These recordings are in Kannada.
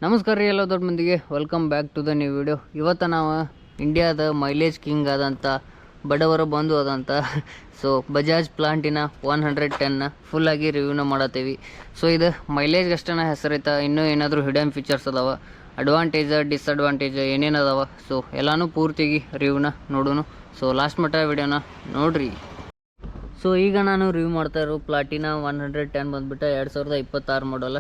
ನಮಸ್ಕಾರ ರೀ ಎಲ್ಲ ದೊಡ್ಡ ಮಂದಿಗೆ, welcome back to the new video. ಇವತ್ತು ನಾವು ಇಂಡಿಯಾದ ಮೈಲೇಜ್ ಕಿಂಗ್ ಆದಂಥ ಬಡವರ ಬಂಧು ಆದಂಥ ಬಜಾಜ್ ಪ್ಲಾಂಟಿನ 110ನ ಫುಲ್ಲಾಗಿ ರಿವ್ಯೂನ ಮಾಡತ್ತೀವಿ. ಇದು ಮೈಲೇಜ್ಗೆ ಅಷ್ಟೇ ಹೆಸರೈತ, ಇನ್ನೂ ಏನಾದರೂ ಹಿಡನ್ ಫೀಚರ್ಸ್ ಅದಾವ, ಅಡ್ವಾಂಟೇಜ್ ಡಿಸ್ಅಡ್ವಾಂಟೇಜ್ ಏನೇನು ಅದಾವ, ಎಲ್ಲನೂ ಪೂರ್ತಿಯಾಗಿ ರಿವ್ಯೂನ ನೋಡೋಣ. ಲಾಸ್ಟ್ ಮಟ್ಟ ವಿಡಿಯೋನ ನೋಡ್ರಿ. ಈಗ ನಾನು ರಿವ್ಯೂ ಮಾಡ್ತಾ ಇರೋ ಪ್ಲಾಟಿನಾ 110 ಬಂದುಬಿಟ್ಟು 2026 ಮಾಡಲ್.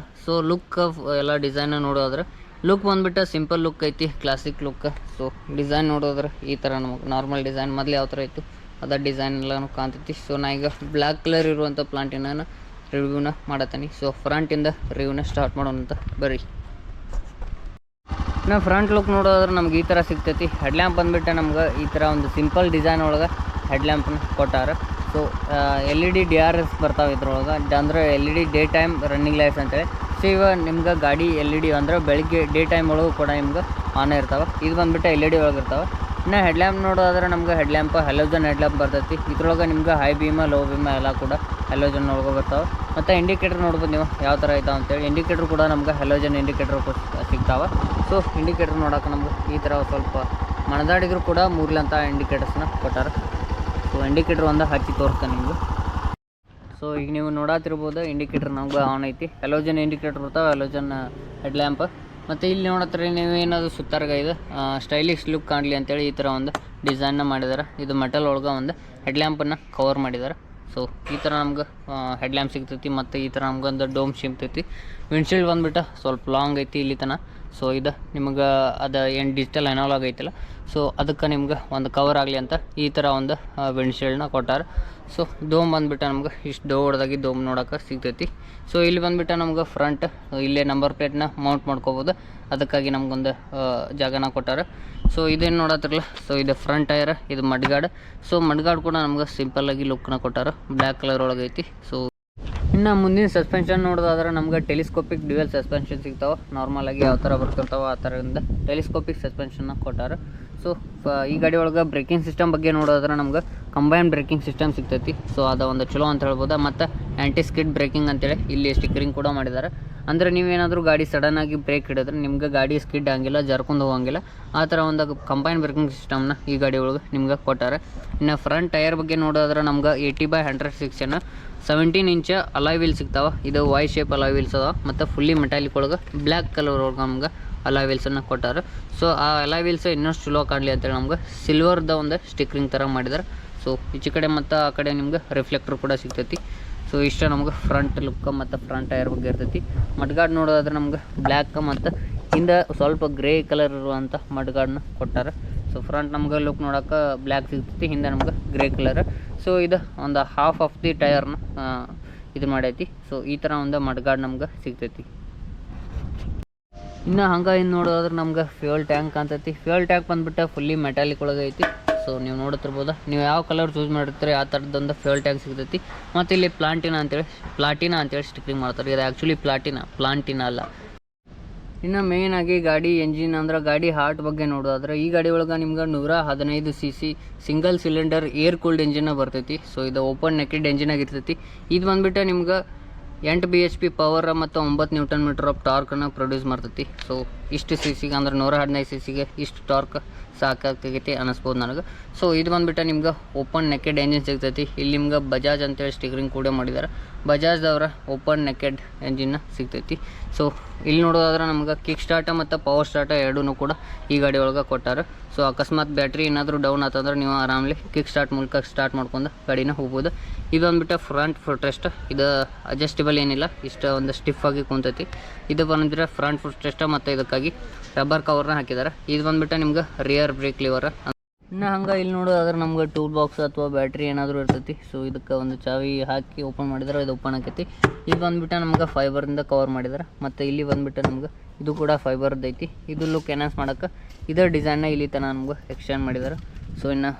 ಲುಕ್ ಎಲ್ಲ ಡಿಸೈನ್ ನೋಡೋದ್ರೆ ಲುಕ್ ಬಂದುಬಿಟ್ಟು ಸಿಂಪಲ್ ಲುಕ್ ಐತಿ, ಕ್ಲಾಸಿಕ್ ಲುಕ್. ಡಿಸೈನ್ ನೋಡೋದ್ರೆ ಈ ಥರ ನಮಗೆ ನಾರ್ಮಲ್ ಡಿಸೈನ್ ಮೊದಲು ಯಾವ ಥರ ಇತ್ತು ಅದ ಡಿಸೈನ್ ಎಲ್ಲನೂ ಕಾಣ್ತೈತಿ. ನಾ ಈಗ ಬ್ಲ್ಯಾಕ್ ಕಲರ್ ಇರುವಂಥ ಪ್ಲಾಂಟಿನ ರಿವ್ಯೂನ ಮಾಡತ್ತೀನಿ. ಫ್ರಂಟಿಂದ ರಿವ್ಯೂನ ಸ್ಟಾರ್ಟ್ ಮಾಡೋಣ ಅಂತ ಬರ್ರಿ. ಫ್ರಂಟ್ ಲುಕ್ ನೋಡೋದ್ರೆ ನಮ್ಗೆ ಈ ಥರ ಸಿಗ್ತೈತಿ. ಹೆಡ್ಲ್ಯಾಂಪ್ ಬಂದುಬಿಟ್ಟು ನಮ್ಗೆ ಈ ಥರ ಒಂದು ಸಿಂಪಲ್ ಡಿಸೈನ್ ಒಳಗೆ ಹೆಡ್ಲ್ಯಾಂಪನ್ನ ಕೊಟ್ಟಾರ. LED DRS ಬರ್ತಾವೆ ಇದ್ರೊಳಗೆ, ಅಂದರೆ LED day time running lights ಅಂತೇಳಿ. ಇವಾಗ ನಿಮ್ಗೆ ಗಾಡಿ LED ಅಂದರೆ ಬೆಳಿಗ್ಗೆ ಡೇ ಟೈಮ್ ಒಳಗೂ ಕೂಡ ನಿಮ್ಗೆ ಆನ್ ಇರ್ತಾವೆ. ಇದು ಬಂದುಬಿಟ್ಟು LED ಒಳಗೆ ಇರ್ತಾವೆ. ಇನ್ನು ಹೆಡ್ಲ್ಯಾಂಪ್ ನೋಡೋದ್ರೆ ನಮ್ಗೆ ಹೆಡ್ಲ್ಯಾಂಪ್ ಹೆಲೋಜನ್ ಹೆಡ್ಲ್ಯಾಂಪ್ ಬರ್ತೈತಿ. ಇದ್ರೊಳಗೆ ನಿಮ್ಗೆ ಹೈ ಬೀಮ ಲೋ ಬೀಮ ಎಲ್ಲ ಕೂಡ ಹೆಲೋಜನ್ ಒಳಗೆ ಬರ್ತಾವೆ. ಮತ್ತು ಇಂಡಿಕೇಟರ್ ನೋಡ್ಬೋದು ನೀವು ಯಾವ ಥರ ಐತಾವೆ ಅಂತೇಳಿ. ಇಂಡಿಕೇಟರ್ ಕೂಡ ನಮ್ಗೆ ಹೆಲೋಜನ್ ಇಂಡಿಕೇಟರ್ ಸಿಗ್ತಾವೆ. ಇಂಡಿಕೇಟರ್ ನೋಡೋಕೆ ನಮ್ಗೆ ಈ ಥರ ಸ್ವಲ್ಪ ಮಣದಾಡಿದ್ರು ಕೂಡ ಮೂರ್ಲಂಥ ಇಂಡಿಕೇಟರ್ಸ್ನ ಕೊಟ್ಟಾರೆ. ಇಂಡಿಕೇಟರ್ ಒಂದು ಹಚ್ಚಿ ತೋರಿಸ್ತಾನೆ ನಿಮ್ಗೆ. ಈಗ ನೀವು ನೋಡತ್ತಿರ್ಬೋದು ಇಂಡಿಕೇಟರ್ ನಮ್ಗೆ ಆನ್ ಐತಿ. ಹೆಲೋಜನ್ ಇಂಡಿಕೇಟರ್ ಬರ್ತಾವೆ, ಹೆಲೋಜನ್ ಹೆಡ್ಲ್ಯಾಂಪ್. ಮತ್ತು ಇಲ್ಲಿ ನೋಡತ್ತೀರಿ ನೀವು ಏನಾದರೂ ಸುತ್ತಾರ್ಗ ಇದು ಸ್ಟೈಲಿಶ್ ಲುಕ್ ಕಾಣಲಿ ಅಂತೇಳಿ ಈ ಥರ ಒಂದು ಡಿಸೈನ್ನ ಮಾಡಿದ್ದಾರೆ. ಇದು ಮೆಟಲ್ ಒಳಗೆ ಒಂದು ಹೆಡ್ಲ್ಯಾಂಪನ್ನು ಕವರ್ ಮಾಡಿದ್ದಾರೆ. ಈ ಥರ ನಮ್ಗೆ ಹೆಡ್ಲ್ಯಾಂಪ್ ಸಿಗ್ತೈತಿ. ಮತ್ತು ಈ ಥರ ನಮ್ಗೆ ಒಂದು ಡೋಮ್ ಸಿಗ್ತೈತಿ. ವಿಂಡ್ಶೀಲ್ಡ್ ಬಂದುಬಿಟ್ಟು ಸ್ವಲ್ಪ ಲಾಂಗ್ ಐತಿ ಇಲ್ಲಿ ತನಕ. ಇದು ನಿಮ್ಗೆ ಅದು ಏನು ಡಿಜಿಟಲ್ ಅನಾಲಾಗ್ ಐತಲ್ಲ, ಅದಕ್ಕೆ ನಿಮ್ಗೆ ಒಂದು ಕವರ್ ಆಗಲಿ ಅಂತ ಈ ಥರ ಒಂದು ವಿಂಡ್ಶೀಲ್ಡ್ನ ಕೊಟ್ಟಾರೆ. ಡೋಮ್ ಬಂದುಬಿಟ್ಟು ನಮ್ಗೆ ಇಷ್ಟು ದೊಡ್ಡದಾಗಿ ಡೋಮ್ ನೋಡೋಕೆ ಸಿಗ್ತೈತಿ. ಇಲ್ಲಿ ಬಂದುಬಿಟ್ಟು ನಮ್ಗೆ ಫ್ರಂಟ್ ಇಲ್ಲೇ ನಂಬರ್ ಪ್ಲೇಟ್ನ ಮೌಂಟ್ ಮಾಡ್ಕೋಬೋದು, ಅದಕ್ಕಾಗಿ ನಮ್ಗೊಂದು ಜಾಗನ ಕೊಟ್ಟಾರೆ. ಇದೇನು ನೋಡತ್ತಿರಲ್ಲ, ಇದು ಫ್ರಂಟ್ ಟೈರ್, ಇದು ಮಡ್ಗಾರ್ಡ್. ಮಡ್ಗಾರ್ಡ್ ಕೂಡ ನಮ್ಗೆ ಸಿಂಪಲ್ಲಾಗಿ ಲುಕ್ನ ಕೊಟ್ಟಾರೆ, ಬ್ಲ್ಯಾಕ್ ಕಲರ್ ಒಳಗೆ ಐತಿ. ಇನ್ನು ಮುಂದಿನ ಸಸ್ಪೆನ್ಷನ್ ನೋಡೋದಾದ್ರೆ ನಮ್ಗೆ ಟೆಲಿಸ್ಕೋಪಿಕ್ ಡ್ಯುಯಲ್ ಸಸ್ಪೆನ್ಷನ್ ಸಿಗ್ತಾವೆ. ನಾರ್ಮಲಾಗಿ ಯಾವ ಥರ ಬರ್ತಿರ್ತಾವೆ ಆ ಥರದಿಂದ ಟೆಲಿಸ್ಕೋಪಿಕ್ ಸಸ್ಪೆನ್ಷನ್ನ ಕೊಟ್ಟಾರೆ. ಈ ಗಾಡಿ ಒಳಗೆ ಬ್ರೇಕಿಂಗ್ ಸಿಸ್ಟಮ್ ಬಗ್ಗೆ ನೋಡೋದ್ರೆ ನಮ್ಗೆ ಕಂಬೈನ್ ಬ್ರೇಕಿಂಗ್ ಸಿಸ್ಟಮ್ ಸಿಗ್ತೈತಿ. ಅದು ಒಂದು ಚಲೋ ಅಂತ ಹೇಳ್ಬೋದು. ಮತ್ತು ಆ್ಯಂಟಿ ಸ್ಕಿಡ್ ಬ್ರೇಕಿಂಗ್ ಅಂತೇಳಿ ಇಲ್ಲಿ ಸ್ಟಿಕ್ಕರಿಂಗ್ ಕೂಡ ಮಾಡಿದ್ದಾರೆ. ಅಂದರೆ ನೀವೇನಾದರೂ ಗಾಡಿ ಸಡನ್ನಾಗಿ ಬ್ರೇಕ್ ಹಿಡಿದ್ರೆ ನಿಮ್ಗೆ ಗಾಡಿ ಸ್ಕಿಡ್ ಆಗಿಲ್ಲ, ಜರ್ಕೊಂಡು ಹೋಗಂಗಿಲ್ಲ. ಆ ಥರ ಒಂದು ಕಂಬೈನ್ ಬ್ರೇಕಿಂಗ್ ಸಿಸ್ಟಮ್ನ ಈ ಗಾಡಿ ಒಳಗೆ ನಿಮ್ಗೆ ಕೊಟ್ಟಾರೆ. ಇನ್ನು ಫ್ರಂಟ್ ಟೈರ್ ಬಗ್ಗೆ ನೋಡೋದ್ರೆ ನಮ್ಗೆ 80/100 ಸೆಕ್ಷನ್ 17 ಇಂಚ್ ಅಲಾಯ್ ವೀಲ್ ಸಿಗ್ತಾವೆ. ಇದು ವೈ ಶೇಪ್ ಅಲಾಯ್ ವೀಲ್ಸ್ ಅದಾವೆ. ಮತ್ತು ಫುಲ್ಲಿ ಮೆಟಾಲಿಕ್ ಒಳಗೆ ಬ್ಲ್ಯಾಕ್ ಕಲರ್ ಒಳಗೆ ನಮ್ಗೆ ಅಲಾಯ್ ವೀಲ್ಸನ್ನು ಕೊಟ್ಟಾರೆ. ಆ ಅಲಾಯ್ ವೀಲ್ಸ್ ಇನ್ನಷ್ಟು ಚಲೋ ಕಾಣಲಿ ಅಂತೇಳಿ ನಮ್ಗೆ ಸಿಲ್ವರ್ದ ಒಂದು ಸ್ಟಿಕ್ಕರಿಂಗ್ ಥರ ಮಾಡಿದ್ದಾರೆ. ಈಚೆ ಕಡೆ ಮತ್ತು ಆ ಕಡೆ ನಿಮ್ಗೆ ರಿಫ್ಲೆಕ್ಟರ್ ಕೂಡ ಸಿಗ್ತೈತಿ. ಇಷ್ಟ ನಮ್ಗೆ ಫ್ರಂಟ್ ಲುಕ್ ಮತ್ತು ಫ್ರಂಟ್ ಟೈರ್ ಬಗ್ಗೆ ಇರ್ತೈತಿ. ಮಡ್ಗಾರ್ಡ್ ನೋಡೋದಾದ್ರೆ ನಮ್ಗೆ ಬ್ಲ್ಯಾಕ್ ಮತ್ತು ಹಿಂದೆ ಸ್ವಲ್ಪ ಗ್ರೇ ಕಲರ್ ಇರುವಂಥ ಮಡ್ಗಾರ್ಡ್ನ ಕೊಟ್ಟಾರೆ. ಫ್ರಂಟ್ ನಮ್ಗೆ ಲುಕ್ ನೋಡೋಕೆ ಬ್ಲ್ಯಾಕ್ ಸಿಗ್ತೈತಿ, ಹಿಂದೆ ನಮ್ಗೆ ಗ್ರೇ ಕಲರ್. ಇದು ಒಂದು ಹಾಫ್ ಆಫ್ ದಿ ಟೈರ್ನ ಇದು ಮಾಡೈತಿ. ಈ ಥರ ಒಂದು ಮಡ್ಗಾರ್ಡ್ ನಮ್ಗೆ ಸಿಗ್ತೈತಿ. ಇನ್ನು ಇನ್ನು ನೋಡೋದ್ರೆ ನಮ್ಗೆ ಫ್ಯೂಯಲ್ ಟ್ಯಾಂಕ್ ಅಂತೈತಿ. ಫ್ಯೂಯಲ್ ಟ್ಯಾಂಕ್ ಬಂದುಬಿಟ್ಟು ಫುಲ್ಲಿ ಮೆಟಾಲಿಕ್ ಒಳಗೆ ಐತಿ. ನೀವು ನೋಡುತ್ತಿರ್ಬೋದು, ನೀವು ಯಾವ ಕಲರ್ ಚೂಸ್ ಮಾಡಿರ್ತೀರಿ ಆ ಥರದ್ದೊಂದು ಫ್ಯೂಯಲ್ ಟ್ಯಾಂಕ್ ಸಿಗ್ತೈತಿ. ಮತ್ತು ಇಲ್ಲಿ ಪ್ಲಾಟಿನಾ ಅಂತೇಳಿ ಸ್ಟಿಕ್ಕರಿಂಗ್ ಮಾಡ್ತಾರೆ. ಇದು ಆ್ಯಕ್ಚುಲಿ ಪ್ಲಾಂಟಿನಾ ಅಲ್ಲ. ಇನ್ನು ಮೇಯ್ನಾಗಿ ಗಾಡಿ ಎಂಜಿನ್ ಅಂದ್ರೆ ಗಾಡಿ ಹಾರ್ಟ್ ಬಗ್ಗೆ ನೋಡೋದಾದ್ರೆ ಈ ಗಾಡಿ ಒಳಗೆ ನಿಮ್ಗೆ 115 cc single cylinder air cooled ಎಂಜಿನ್ನ ಬರ್ತೈತಿ. ಇದು ಓಪನ್ ನೆಕೆಡ್ ಎಂಜಿನ್ ಆಗಿರ್ತೈತಿ. ಇದು ಬಂದುಬಿಟ್ಟು ನಿಮ್ಗೆ 8 bhp ಪವರ್ ಮತ್ತು 9 Nm ಆಫ್ ಟಾರ್ಕನ್ನು ಪ್ರೊಡ್ಯೂಸ್ ಮಾಡ್ತೈತಿ. ಇಷ್ಟು ಸಿಸಿಗೆ ಅಂದ್ರೆ 115 cc ಇಷ್ಟು ಟಾರ್ಕ್ ಸಾಕಾಗೈತಿ ಅನ್ನಿಸ್ಬೋದು ನನಗೆ. ಇದು ಬಂದುಬಿಟ್ಟು ನಿಮ್ಗೆ ಓಪನ್ ನೆಕೆಡ್ ಎಂಜಿನ್ ಸಿಗ್ತೈತಿ. ಇಲ್ಲಿ ನಿಮ್ಗೆ ಬಜಾಜ್ ಅಂತೇಳಿ ಸ್ಟಿಕ್ಕರಿಂಗ್ ಕೂಡ ಮಾಡಿದ್ದಾರೆ. ಬಜಾಜ್ದವರ ಓಪನ್ ನೆಕೆಡ್ ಎಂಜಿನ್ನ ಸಿಗ್ತೈತಿ. ಇಲ್ಲಿ ನೋಡೋದಾದ್ರೆ ನಮ್ಗೆ ಕಿಕ್ ಸ್ಟಾರ್ಟ ಮತ್ತು ಪವರ್ ಸ್ಟಾರ್ಟ ಎರಡೂ ಕೂಡ ಈ ಗಾಡಿ ಒಳಗೆ ಕೊಟ್ಟಾರೆ. ಅಕಸ್ಮಾತ್ ಬ್ಯಾಟ್ರಿ ಏನಾದರೂ ಡೌನ್ ಆತಂದ್ರೆ ನೀವು ಆರಾಮಲ್ಲಿ ಕಿಕ್ ಸ್ಟಾರ್ಟ್ ಮೂಲಕ ಸ್ಟಾರ್ಟ್ ಮಾಡ್ಕೊಂಡು ಗಾಡಿನ ಹೋಗ್ಬೋದು. ಇದು ಬಂದುಬಿಟ್ಟು ಫ್ರಂಟ್ ಫುಟ್ರೆಸ್ಟ್. ಇದು ಅಡ್ಜಸ್ಟೇಬಲ್ ಏನಿಲ್ಲ, ಇಷ್ಟು ಒಂದು ಸ್ಟಿಫ್ ಆಗಿ ಕುಂತೈತಿ. ಇದು ಬಂದರೆ ಫ್ರಂಟ್ ಫುಟ್ರೆಸ್ಟ್ ಮತ್ತು ಇದಕ್ಕಾಗಿ ರಬ್ಬರ್ ಕವರ್ನ ಹಾಕಿದ್ದಾರೆ. ಇದು ಬಂದುಬಿಟ್ಟು ನಿಮ್ಗೆ ರಿಯರ್ ಬ್ರೇಕ್ ಲಿವರ್. ಇನ್ನು ಇಲ್ಲಿ ನೋಡೋದಾದ್ರೆ ನಮ್ಗೆ ಟೂಲ್ ಬಾಕ್ಸ್ ಅಥವಾ ಬ್ಯಾಟ್ರಿ ಏನಾದರೂ ಇರ್ತೈತಿ. ಇದಕ್ಕೆ ಒಂದು ಚಾವಿ ಹಾಕಿ ಓಪನ್ ಮಾಡಿದ್ರೆ ಇದು ಓಪನ್ ಆಕೈತಿ. ಇದು ಬಂದುಬಿಟ್ಟು ನಮ್ಗೆ ಫೈಬರಿಂದ ಕವರ್ ಮಾಡಿದ್ದಾರೆ. ಮತ್ತು ಇಲ್ಲಿ ಬಂದುಬಿಟ್ಟು ನಮ್ಗೆ ಇದು ಕೂಡ ಫೈಬರ್ದು ಐತಿ. ಇದು ಲುಕ್ ಎನ್ಹಾನ್ಸ್ ಮಾಡೋಕ್ಕೆ ಇದರ ಡಿಸೈನ್ನ ಇಲ್ಲಿ ತನಕ ನಮ್ಗೆ ಎಕ್ಸ್ಟೆಂಡ್ ಮಾಡಿದ್ದಾರೆ. ಇನ್ನು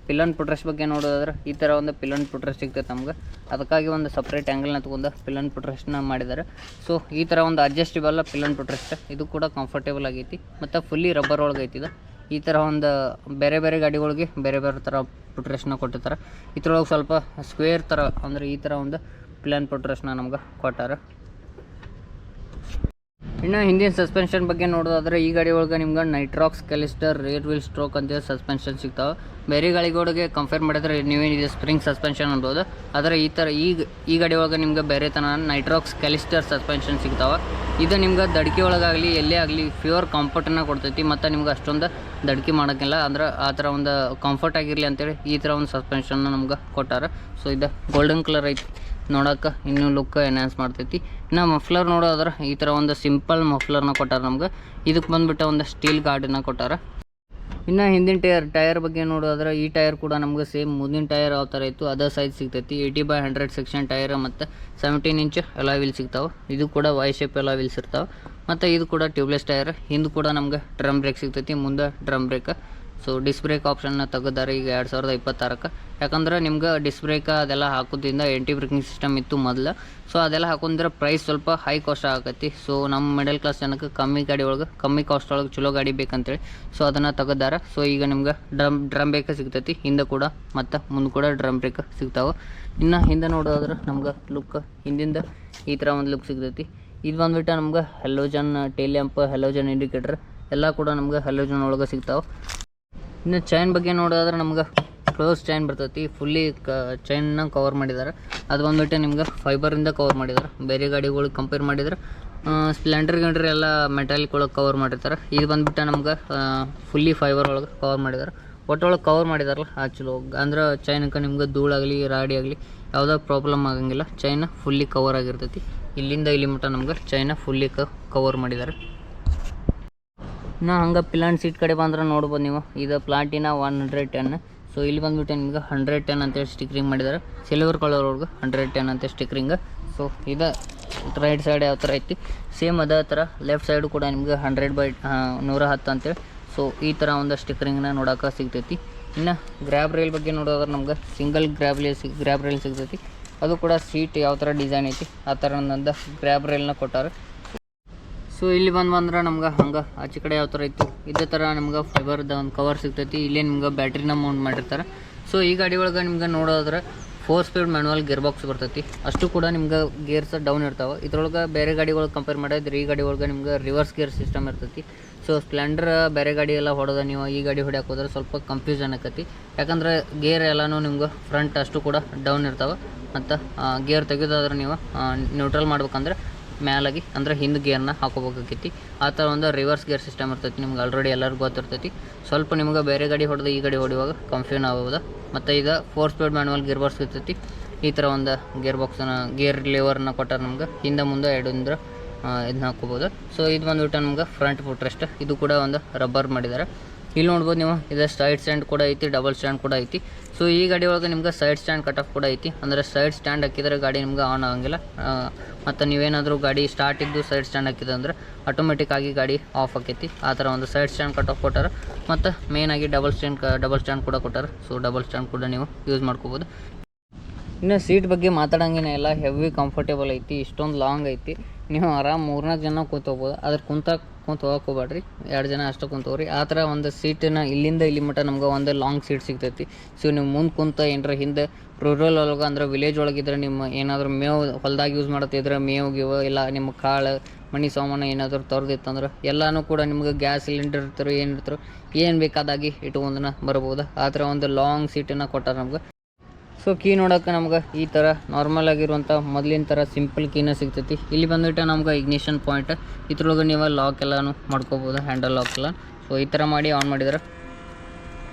ಪಿಲ್ಲನ್ ಪುಟ್ರೆಸ್ಟ್ ಬಗ್ಗೆ ನೋಡೋದಾದ್ರೆ ಈ ಥರ ಒಂದು ಪಿಲ್ಲನ್ ಪುಟ್ರೆಸ್ಟ್ ಸಿಗ್ತೈತೆ ನಮ್ಗೆ. ಅದಕ್ಕಾಗಿ ಒಂದು ಸಪ್ರೇಟ್ ಆ್ಯಂಗಲ್ನ ತೊಗೊಂಡು ಪಿಲ್ಲನ್ ಪುಟ್ರೆಸ್ಟ್ನ ಮಾಡಿದ್ದಾರೆ. ಈ ಥರ ಒಂದು ಅಡ್ಜಸ್ಟೇಬಲ್ ಪಿಲ್ಲನ್ ಪುಟ್ರೆಸ್ಟ್. ಇದು ಕೂಡ ಕಂಫರ್ಟೇಬಲ್ ಆಗೈತಿ ಮತ್ತು ಫುಲ್ಲಿ ರಬ್ಬರ್ ಒಳಗೆ ಐತಿದೆ. ಈ ಥರ ಒಂದು ಬೇರೆ ಬೇರೆ ಗಾಡಿಗಳಿಗೆ ಬೇರೆ ಬೇರೆ ಥರ ಪುಟ್ರೆಸ್ಟ್ನ ಕೊಟ್ಟಿರ್ತಾರೆ. ಇದ್ರೊಳಗೆ ಸ್ವಲ್ಪ ಸ್ಕ್ವೇರ್ ಥರ ಅಂದರೆ ಈ ಥರ ಒಂದು ಪಿಲ್ಲನ್ ಪುಟ್ರೆಸ್ಟ್ನ ನಮ್ಗೆ ಕೊಟ್ಟಾರೆ. ಇನ್ನು ಹಿಂದಿನ ಸಸ್ಪೆನ್ಷನ್ ಬಗ್ಗೆ ನೋಡೋದಾದ್ರೆ ಈ ಗಾಡಿ ಒಳಗೆ ನಿಮ್ಗೆ ನೈಟ್ರಾಕ್ಸ್ ಕೆಲಿಸ್ಟರ್ ರೇರ್ ವೀಲ್ ಸ್ಟ್ರೋಕ್ ಅಂತೇಳಿ ಸಸ್ಪೆನ್ಷನ್ ಸಿಗ್ತಾವೆ. ಬೇರೆ ಗಾಡಿಗಳಿಗೆ ಕಂಪೇರ್ ಮಾಡಿದ್ರೆ ನೀವೇನಿದೆ ಸ್ಪ್ರಿಂಗ್ ಸಸ್ಪೆನ್ಷನ್ ಅನ್ಬೋದು. ಆದರೆ ಈ ಗಾಡಿ ಒಳಗೆ ನಿಮ್ಗೆ ಬೇರೆ ತನ ನೈಟ್ರಾಕ್ಸ್ ಕೆಲಿಸ್ಟರ್ ಸಸ್ಪೆನ್ಷನ್ ಸಿಗ್ತಾವೆ. ಇದು ನಿಮ್ಗೆ ದಡ್ಕಿ ಒಳಗಾಗಲಿ ಎಲ್ಲೇ ಆಗಲಿ ಪ್ಯೂರ್ ಕಂಫರ್ಟನ್ನು ಕೊಡ್ತೈತಿ. ಮತ್ತು ನಿಮ್ಗೆ ಅಷ್ಟೊಂದು ದಡ್ಕಿ ಮಾಡೋಕ್ಕಿಲ್ಲ, ಅಂದ್ರೆ ಆ ಥರ ಒಂದು ಕಂಫರ್ಟ್ ಆಗಿರಲಿ ಅಂತೇಳಿ ಈ ಥರ ಒಂದು ಸಸ್ಪೆನ್ಷನ್ನ ನಮ್ಗೆ ಕೊಟ್ಟಾರೆ. ಸೊ ಇದು ಗೋಲ್ಡನ್ ಕಲರ್ ಐತಿ, ನೋಡೋಕೆ ಇನ್ನೂ ಲುಕ್ ಎನ್ಹಾನ್ಸ್ ಮಾಡ್ತೈತಿ. ಇನ್ನು ಮಫ್ಲರ್ ನೋಡೋದ್ರೆ ಈ ಥರ ಒಂದು ಸಿಂಪಲ್ ಮಫ್ಲರ್ನ ಕೊಟ್ಟಾರೆ ನಮ್ಗೆ. ಇದಕ್ಕೆ ಬಂದುಬಿಟ್ಟು ಒಂದು ಸ್ಟೀಲ್ ಗಾರ್ಡನ್ನ ಕೊಟ್ಟಾರೆ. ಇನ್ನು ಹಿಂದಿನ ಟೈರ್ ಬಗ್ಗೆ ನೋಡೋದ್ರೆ ಈ ಟೈರ್ ಕೂಡ ನಮ್ಗೆ ಸೇಮ್ ಮುಂದಿನ ಟೈರ್ ಯಾವ ಥರ ಇತ್ತು ಅದೇ ಸೈಜ್ ಸಿಗ್ತೈತಿ. 80/100 ಸೆಕ್ಷನ್ ಟೈರ್ ಮತ್ತು 17 ಇಂಚ್ ಅಲಾಯ್ ವೀಲ್ ಸಿಗ್ತಾವೆ. ಇದು ಕೂಡ ವೈ ಶೇಪ್ ಅಲಾಯ್ ವೀಲ್ಸ್ ಇರ್ತಾವೆ. ಮತ್ತು ಇದು ಕೂಡ ಟ್ಯೂಬ್ಲೆಸ್ ಟೈರ್. ಹಿಂದೆ ಕೂಡ ನಮ್ಗೆ ಡ್ರಮ್ ಬ್ರೇಕ್ ಸಿಗ್ತೈತಿ, ಮುಂದೆ drum brake. So disc brake ಆಪ್ಷನ್ನ ತೆಗೆದಾರೆ ಈಗ 2026. ಯಾಕಂದ್ರೆ ನಿಮ್ಗೆ ಡಿಸ್ ಬ್ರೇಕ್ ಅದೆಲ್ಲ ಹಾಕೋದ್ರಿಂದ ಆ್ಯಂಟಿ ಬ್ರೇಕಿಂಗ್ ಸಿಸ್ಟಮ್ ಇತ್ತು ಮೊದಲು. ಸೊ ಅದೆಲ್ಲ ಹಾಕೊಂಡ್ರೆ ಪ್ರೈಸ್ ಸ್ವಲ್ಪ ಹೈ ಕಾಸ್ಟ್ ಆಗತ್ತೆ. ಸೊ ನಮ್ಮ ಮಿಡಲ್ ಕ್ಲಾಸ್ ಜನಕ್ಕೆ ಕಮ್ಮಿ ಗಾಡಿ ಒಳಗೆ ಕಮ್ಮಿ ಕಾಸ್ಟ್ ಒಳಗೆ ಚಲೋ ಗಾಡಿ ಬೇಕಂತೇಳಿ ಸೊ ಅದನ್ನು ತೆಗೆದಾರೆ. ಸೊ ಈಗ ನಿಮ್ಗೆ ಡ್ರಮ್ ಬ್ರೇಕ್ ಸಿಗ್ತೈತಿ ಹಿಂದೆ ಕೂಡ, ಮತ್ತು ಮುಂದೆ ಕೂಡ ಡ್ರಮ್ ಬ್ರೇಕ್ ಸಿಗ್ತಾವೆ. ಇನ್ನು ಹಿಂದೆ ನೋಡೋದ್ರೆ ನಮ್ಗೆ ಲುಕ್ ಹಿಂದಿಂದ ಈ ಥರ ಒಂದು ಲುಕ್ ಸಿಗ್ತೈತಿ. ಇದು ಬಂದುಬಿಟ್ಟು ನಮ್ಗೆ ಹೆಲೋಜನ್ ಟೇಲ್ ಲ್ಯಾಂಪ್, ಹೆಲೋಜನ್ ಇಂಡಿಕೇಟರ್ ಎಲ್ಲ ಕೂಡ ನಮ್ಗೆ ಹೆಲೋಜನ್ ಒಳಗೆ ಸಿಗ್ತಾವೆ. ಇನ್ನು ಚೈನ್ ಬಗ್ಗೆ ನೋಡೋದ್ರೆ ನಮ್ಗೆ ಕ್ಲೋಸ್ ಚೈನ್ ಬರ್ತೈತಿ. ಫುಲ್ಲಿ ಚೈನ್ನ ಕವರ್ ಮಾಡಿದ್ದಾರೆ. ಅದು ಬಂದುಬಿಟ್ಟು ನಿಮ್ಗೆ ಫೈಬರಿಂದ ಕವರ್ ಮಾಡಿದ್ದಾರೆ. ಬೇರೆ ಗಾಡಿಗಳಿಗೆ ಕಂಪೇರ್ ಮಾಡಿದ್ರೆ ಸ್ಪ್ಲೆಂಡರ್ ಗಿಂಡ್ರಿ ಎಲ್ಲ ಮೆಟಾಲಿಕ್ ಒಳಗೆ ಕವರ್ ಮಾಡಿರ್ತಾರೆ. ಇದು ಬಂದುಬಿಟ್ಟು ನಮ್ಗೆ ಫುಲ್ಲಿ ಫೈಬರ್ ಒಳಗೆ ಕವರ್ ಮಾಡಿದ್ದಾರೆ. ಒಟ್ಟೊಳಗೆ ಕವರ್ ಮಾಡಿದಾರಲ್ಲ ಆ ಚಲೋ, ಅಂದ್ರೆ ಚೈನಕ್ಕೆ ನಿಮ್ಗೆ ಧೂಳಾಗಲಿ ರಾಡಿ ಆಗಲಿ ಯಾವುದೋ ಪ್ರಾಬ್ಲಮ್ ಆಗಂಗಿಲ್ಲ. ಚೈನ ಫುಲ್ಲಿ ಕವರ್ ಆಗಿರ್ತೈತಿ. ಇಲ್ಲಿಂದ ಇಲ್ಲಿ ಮಟ್ಟ ನಮ್ಗೆ ಚೈನ ಫುಲ್ಲಿ ಕವರ್ ಮಾಡಿದ್ದಾರೆ. ಇನ್ನು ಹಂಗೆ ಪಿಲಾನ್ ಸೀಟ್ ಕಡೆ ಬಂದ್ರೆ ನೋಡ್ಬೋದು ನೀವು, ಇದು ಪ್ಲಾಟಿನಾ 110. ಸೊ ಇಲ್ಲಿ ಬಂದುಬಿಟ್ಟು ನಿಮ್ಗೆ 110 ಅಂತೇಳಿ ಸ್ಟಿಕ್ರಿಂಗ್ ಮಾಡಿದ್ದಾರೆ. ಸಿಲ್ವರ್ ಕಲರ್ ಒಳಗೆ 110 ಅಂತ ಸ್ಟಿಕ್ರಿಂಗ್. ಸೊ ಇದು ರೈಟ್ ಸೈಡ್ ಯಾವ ಥರ ಐತಿ ಸೇಮ್ ಅದೇ ಥರ ಲೆಫ್ಟ್ ಸೈಡು ಕೂಡ ನಿಮ್ಗೆ 100/110 ಅಂತೇಳಿ ಸೊ ಈ ಥರ ಒಂದು ಸ್ಟಿಕ್ರಿಂಗ್ನ ನೋಡೋಕೆ ಸಿಗ್ತೈತಿ. ಇನ್ನು ಗ್ರ್ಯಾಬ್ ರೈಲ್ ಬಗ್ಗೆ ನೋಡೋದ್ರೆ ನಮ್ಗೆ ಸಿಂಗಲ್ ಗ್ರ್ಯಾಬ್ ರೈಲ್ ಸಿಗ್ತೈತಿ. ಅದು ಕೂಡ ಸೀಟ್ ಯಾವ ಥರ ಡಿಸೈನ್ ಐತಿ ಆ ಥರ ನಂದು ಗ್ರ್ಯಾಬ್ ರೈಲ್ನ ಕೊಟ್ಟಾರೆ. ಸೊ ಇಲ್ಲಿ ಬಂದ್ರೆ ನಮ್ಗೆ ಹಂಗೆ ಆಚೆ ಕಡೆ ಯಾವ ಥರ ಇತ್ತು ಇದೇ ಥರ ನಮ್ಗೆ ಫೈಬರ್ದ ಒಂದು ಕವರ್ ಸಿಗ್ತೈತಿ. ಇಲ್ಲೇ ನಿಮ್ಗೆ ಬ್ಯಾಟ್ರಿನ ಮೌಂಟ್ ಮಾಡಿರ್ತಾರೆ. ಸೊ ಈ ಗಾಡಿ ಒಳಗೆ ನಿಮ್ಗೆ ನೋಡೋದ್ರೆ 4 ಸ್ಪೀಡ್ ಮ್ಯಾನುವಲ್ ಗೇರ್ ಬಾಕ್ಸ್ ಬರ್ತೈತಿ. ಅಷ್ಟು ಕೂಡ ನಿಮ್ಗೆ ಗೇರ್ಸ್ ಡೌನ್ ಇರ್ತಾವೆ. ಇದ್ರೊಳಗೆ ಬೇರೆ ಗಾಡಿಗಳಿಗೆ ಕಂಪೇರ್ ಮಾಡಿದ್ರೆ ಈ ಗಾಡಿ ಒಳಗೆ ನಿಮ್ಗೆ ರಿವರ್ಸ್ ಗೇರ್ ಸಿಸ್ಟಮ್ ಇರ್ತೈತಿ. ಸೊ ಸ್ಪ್ಲೆಂಡರ್ ಬೇರೆ ಗಾಡಿ ಎಲ್ಲ ಹೊಡೆದ ನೀವು ಈ ಗಾಡಿ ಹೊಡ್ಯಾಕೆ ಹೋದ್ರೆ ಸ್ವಲ್ಪ ಕನ್ಫ್ಯೂಷನ್ ಆಕತಿ. ಯಾಕಂದ್ರೆ ಗೇರ್ ಎಲ್ಲನೂ ನಿಮ್ಗೆ ಫ್ರಂಟ್ ಅಷ್ಟು ಕೂಡ ಡೌನ್ ಇರ್ತಾವೆ. ಮತ್ತು ಗೇರ್ ತೆಗೆದಾದ್ರೆ ನೀವು ನ್ಯೂಟ್ರಲ್ ಮಾಡ್ಬೇಕಂದ್ರೆ ಮ್ಯಾಲಾಗಿ ಅಂದ್ರೆ ಹಿಂದೆ ಗೇರ್ನ ಹಾಕೋಬೇಕಾಕೈತಿ. ಆ ಥರ ಒಂದು ರಿವರ್ಸ್ ಗೇರ್ ಸಿಸ್ಟಮ್ ಇರ್ತೈತಿ. ನಿಮ್ಗೆ ಆಲ್ರೆಡಿ ಎಲ್ಲರಿಗೂ ಗೊತ್ತಿರ್ತೈತಿ. ಸ್ವಲ್ಪ ನಿಮ್ಗೆ ಬೇರೆ ಗಾಡಿ ಹೊಡೆದು ಈ ಗಾಡಿ ಹೊಡೆಯುವಾಗ ಕನ್ಫ್ಯೂನ್ ಆಗ್ಬೋದು. ಮತ್ತು ಇದು 4 ಸ್ಪೀಡ್ ಮ್ಯಾನುವಲ್ ಗೇರ್ ಬಾಕ್ಸ್ ಇರ್ತೈತಿ. ಈ ಥರ ಒಂದು ಗೇರ್ ಬಾಕ್ಸನ್ನ ಗೇರ್ ಲಿವರ್ನ ಕೊಟ್ಟಾರೆ ನಮ್ಗೆ. ಹಿಂದೆ ಮುಂದೆ ಎರಡರಿಂದ ಇದನ್ನ ಹಾಕೋಬೋದು. ಸೊ ಇದು ಬಂದುಬಿಟ್ಟು ನಮ್ಗೆ ಫ್ರಂಟ್ ಫುಟ್ ರೆಸ್ಟ್. ಇದು ಕೂಡ ಒಂದು ರಬ್ಬರ್ ಮಾಡಿದ್ದಾರೆ. ಇಲ್ಲಿ ನೋಡ್ಬೋದು ನೀವು, ಇದು ಸೈಡ್ ಸ್ಟ್ಯಾಂಡ್ ಕೂಡ ಐತಿ, ಡಬಲ್ ಸ್ಟ್ಯಾಂಡ್ ಕೂಡ ಐತಿ. ಸೊ ಈ ಗಾಡಿ ಒಳಗೆ ನಿಮ್ಗೆ ಸೈಡ್ ಸ್ಟ್ಯಾಂಡ್ ಕಟ್ ಆಫ್ ಕೂಡ ಐತಿ. ಅಂದರೆ ಸೈಡ್ ಸ್ಟ್ಯಾಂಡ್ ಹಾಕಿದರೆ ಗಾಡಿ ನಿಮ್ಗೆ ಆನ್ ಆಗಂಗಿಲ್ಲ. ಮತ್ತು ನೀವೇನಾದರೂ ಗಾಡಿ ಸ್ಟಾರ್ಟ್ ಇದ್ದು ಸೈಡ್ ಸ್ಟ್ಯಾಂಡ್ ಹಾಕಿದೆ ಅಂದರೆ ಆಟೋಮೆಟಿಕ್ ಆಗಿ ಗಾಡಿ ಆಫ್ ಆಕೈತಿ. ಆ ಥರ ಒಂದು ಸೈಡ್ ಸ್ಟ್ಯಾಂಡ್ ಕಟ್ ಆಫ್ ಕೊಟ್ಟಾರೆ. ಮತ್ತು ಮೇಯ್ನಾಗಿ ಡಬಲ್ ಸ್ಟ್ಯಾಂಡ್ ಕೂಡ ಕೊಟ್ಟಾರೆ. ಸೊ ಡಬಲ್ ಸ್ಟ್ಯಾಂಡ್ ಕೂಡ ನೀವು ಯೂಸ್ ಮಾಡ್ಕೋಬೋದು. ಇನ್ನು ಸೀಟ್ ಬಗ್ಗೆ ಮಾತಾಡೋಂಗೇನೆ ಎಲ್ಲ ಹೆವಿ ಕಂಫರ್ಟೇಬಲ್ ಐತಿ. ಇಷ್ಟೊಂದು ಲಾಂಗ್ ಐತಿ. ನೀವು ಆರಾಮ್ 3-4 ಜನ ಕೂತ್ಕೋಬೋದು. ಅದ್ರ ಕುಂತು ಹೋಗಕ್ಕೆ ಹೋಗ್ಬೇಡ್ರಿ, 2 ಜನ ಅಷ್ಟು ಕುಂತೋಗ್ರಿ. ಆ ಥರ ಒಂದು ಸೀಟನ್ನ ಇಲ್ಲಿಂದ ಇಲ್ಲಿ ಮಟ್ಟ ನಮ್ಗೆ ಒಂದು ಲಾಂಗ್ ಸೀಟ್ ಸಿಗ್ತೈತಿ. ಸೊ ನೀವು ಮುಂದೆ ಕುಂತ ಏನರ ಹಿಂದೆ ರೂರಲ್ ಒಳಗೆ ಅಂದ್ರೆ ವಿಲೇಜ್ ಒಳಗಿದ್ರೆ ನಿಮ್ಮ ಏನಾದರೂ ಮೇವು ಹೊಲ್ದಾಗ ಯೂಸ್ ಮಾಡತ್ತಿದ್ರೆ ಮೇವು ಗೀವು ಇಲ್ಲ ನಿಮ್ಮ ಕಾಳು ಮನೆ ಸಾಮಾನು ಏನಾದರೂ ತೊರೆದಿತ್ತಂದ್ರೆ ಎಲ್ಲನೂ ಕೂಡ ನಿಮ್ಗೆ ಗ್ಯಾಸ್ ಸಿಲಿಂಡರ್ ಇರ್ತಾರೋ ಏನಿರ್ತಾರೋ ಏನು ಬೇಕಾದಾಗಿ ಇಟ್ಕೊಂಡನ ಬರ್ಬೋದು. ಆ ಥರ ಒಂದು ಲಾಂಗ್ ಸೀಟನ್ನು ಕೊಟ್ಟಾರೆ ನಮ್ಗೆ. ಸೊ ಕೀ ನೋಡೋಕೆ ನಮ್ಗೆ ಈ ಥರ ನಾರ್ಮಲ್ ಆಗಿರುವಂಥ ಮೊದಲಿನ ಥರ ಸಿಂಪಲ್ ಕೀನ ಸಿಗ್ತೈತಿ. ಇಲ್ಲಿ ಬಂದುಬಿಟ್ಟು ನಮ್ಗೆ ಇಗ್ನಿಷನ್ ಪಾಯಿಂಟ್, ಇದ್ರೊಳಗೆ ನೀವು ಲಾಕ್ ಎಲ್ಲನೂ ಮಾಡ್ಕೋಬೋದು, ಹ್ಯಾಂಡಲ್ ಲಾಕ್ ಎಲ್ಲ. ಸೊ ಈ ಥರ ಮಾಡಿ ಆನ್ ಮಾಡಿದ್ರೆ